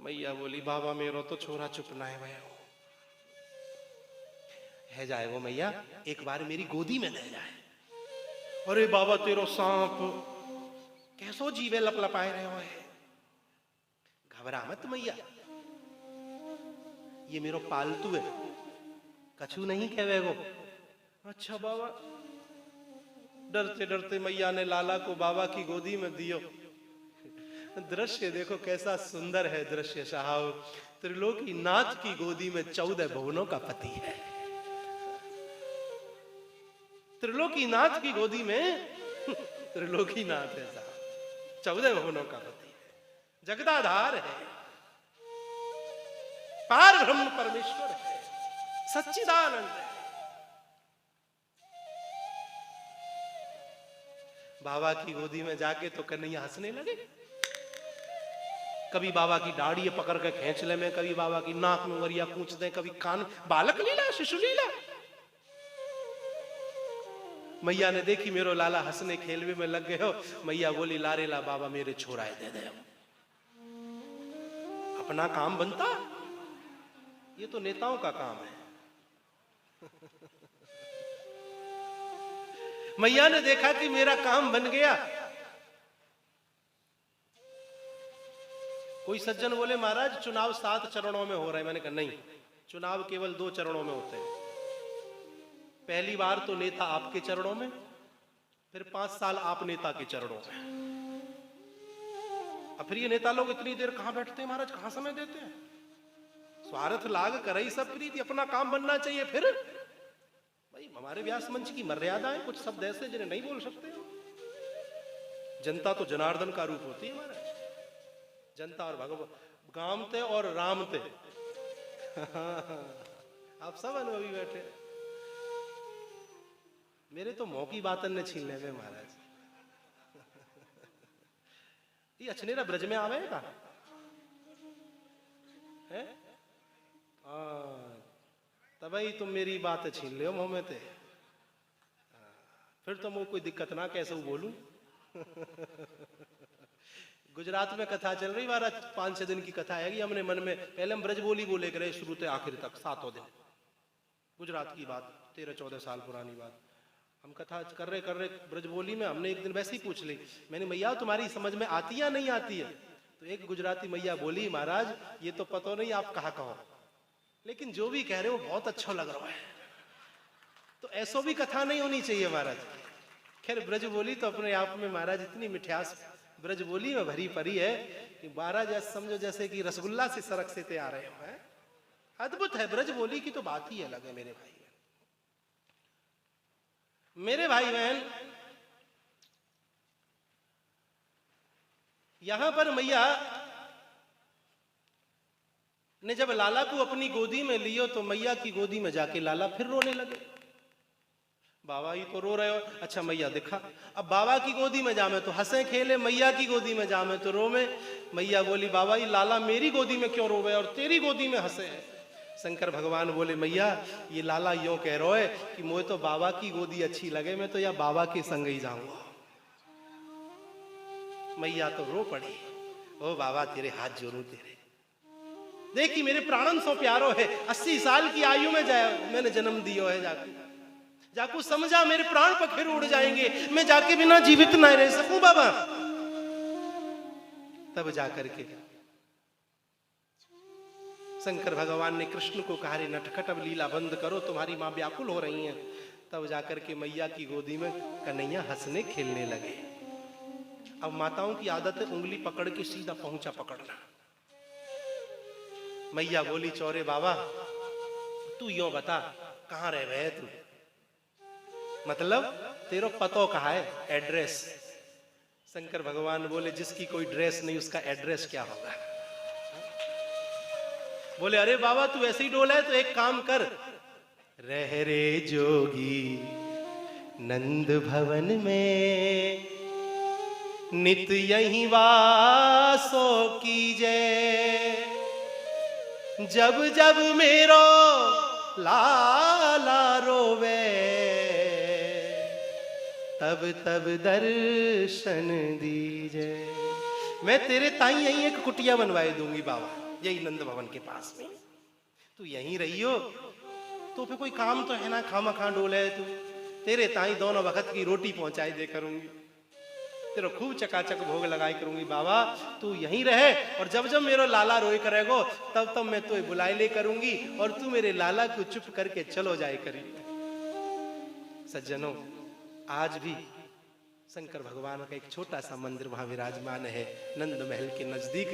मैया बोली बाबा मेरो तो छोरा चुप ना है भैया है जाए वो मैया एक बार मेरी गोदी में ले जाए। अरे बाबा तेरो सांप कैसो जीवे लपलपाए रहे हो है। घबरा मत मैया ये मेरो पालतू है कछु नहीं कहे वो। अच्छा बाबा। डरते डरते मैया ने लाला को बाबा की गोदी में दियो। दृश्य देखो कैसा सुंदर है दृश्य साहब। त्रिलोकी नाथ की गोदी में 14 भुवनों का पति है। त्रिलोकी नाथ की गोदी में त्रिलोकी नाथ है साहब 14 भुवनों का पति है। जगदाधार है पार ब्रह्म परमेश्वर है सच्चिदानंद है। बाबा की गोदी में जाके तो कन्हैया हंसने लगे। कभी बाबा की दाढ़ी पकड़ के खींच ले में, कभी बाबा की नाक में वरिया पूछ दे, कभी कान बालक लीला शिशु लीला। मैया ने देखी मेरो लाला हंसने खेलवे में लग गए हो। मैया बोली लारे ला बाबा मेरे छोराए दे दे। अपना काम बनता ये तो नेताओं का काम है। मैया ने देखा कि मेरा काम बन गया। कोई सज्जन बोले महाराज चुनाव 7 चरणों में हो रहा है। मैंने कहा नहीं चुनाव केवल 2 चरणों में होते हैं। पहली बार तो नेता आपके चरणों में, फिर 5 साल आप नेता के चरणों में। अब फिर ये नेता लोग इतनी देर कहां बैठते हैं महाराज, कहां समय देते हैं। स्वार्थ लाग कर ही सब प्रीति, अपना काम बनना चाहिए। फिर भाई हमारे व्यास मंच की मर्यादाएं कुछ शब्द ऐसे जिन्हें नहीं बोल सकते। जनता तो जनार्दन का रूप होती है महाराज। जनता और भगवान गामते और रामते आप सब अनुभवी बैठे। मेरे तो मौकी बातन ने छीन ले महाराज। ये अछनेरा ब्रज में आवेगा है तब ही तुम मेरी बात छीन ले मुंह में थे। फिर तो मुझे कोई दिक्कत ना कैसे बोलूं। गुजरात में कथा चल रही महाराज 5-6 दिन की कथा है। हमने मन में पहले हम ब्रज बोली बोले करे शुरू से आखिर तक 7 दिन। गुजरात की बात 13-14 साल पुरानी बात। हम कथा कर रहे ब्रज बोली में हमने एक दिन वैसे ही पूछ ली। मैंने मैया तुम्हारी समझ में आती या नहीं आती है। तो एक गुजराती मैया बोली महाराज ये तो पता नहीं आप कहा कहो, लेकिन जो भी कह रहे हो बहुत अच्छा लग रहा है। तो ऐसो भी कथा नहीं होनी चाहिए महाराज। खैर ब्रज बोली तो अपने आप में महाराज इतनी मिठास ब्रज बोली में भरी पड़ी है कि महाराज ऐसा समझो जैसे कि रसगुल्ला से सरक से आ रहे हो। है अद्भुत है ब्रज बोली की तो बात ही अलग है। मेरे भाई बहन यहां पर मैया ने जब लाला को अपनी गोदी में लियो तो मैया की गोदी में जाके लाला फिर रोने लगे। बाबा ही तो रो रहे हो। अच्छा मैया दिखा अब बाबा की गोदी में जामे तो हंसे खेले, मैया की गोदी में जामे तो रोवे। मैया बोली बाबा ये लाला मेरी गोदी में क्यों रोवे और तेरी गोदी में हंसे है। शंकर भगवान बोले मैया ये लाला यूं कह रहा है कि मुझे तो बाबा की गोदी अच्छी लगे, मैं तो या बाबा के संग ही जाऊंगा। मैया तो रो पड़ी। ओ बाबा तेरे हाथ जोड़ू तेरे, देखी मेरे प्राणन सो प्यारो है। 80 साल की आयु में मैंने जन्म दियो है। जाकू समझा मेरे प्राण पखेरु उड़ जाएंगे, मैं जाके बिना जीवित ना रह सकूं बाबा। तब जाकर के शंकर भगवान ने कृष्ण को कहा रे नटखट अब लीला बंद करो, तुम्हारी मां व्याकुल हो रही हैं। तब जाकर के मैया की गोदी में कन्हैया हंसने खेलने लगे। अब माताओं की आदत है उंगली पकड़ के सीधा पहुंचा पकड़ना। मैया बोली चौरे बाबा तू यो बता कहां रह गए तू, मतलब तेरो पतो कहा है, एड्रेस। शंकर भगवान बोले जिसकी कोई ड्रेस नहीं उसका एड्रेस क्या होगा। बोले अरे बाबा तू ऐसे ही डोला है तो एक काम कर, रह रे जोगी नंद भवन में नित यही वासो कीजे। जब जब मेरो लाला रोवे तब तब दर्शन दीजे। मैं तेरे ताई यही एक कुटिया बनवाए दूंगी बाबा। यही नंद भवन के पास में, तू यहीं रहियो तो फिर कोई काम तो है ना, खामा खां डोले तू, तेरे ताई दोनों वक्त की रोटी पहुंचाई दे करूंगी, तेरा खूब चकाचक भोग लगाई करूंगी बाबा, तू यहीं रहे, और जब जब मेरा लाला रोए करेगो तब तब मैं तुझे बुलाई ले करूंगी, और तू मेरे लाला को चुप करके चलो जाए करी। सज्जनों, आज भी शंकर भगवान का एक छोटा सा मंदिर वहां विराजमान है, नंद महल के नजदीक।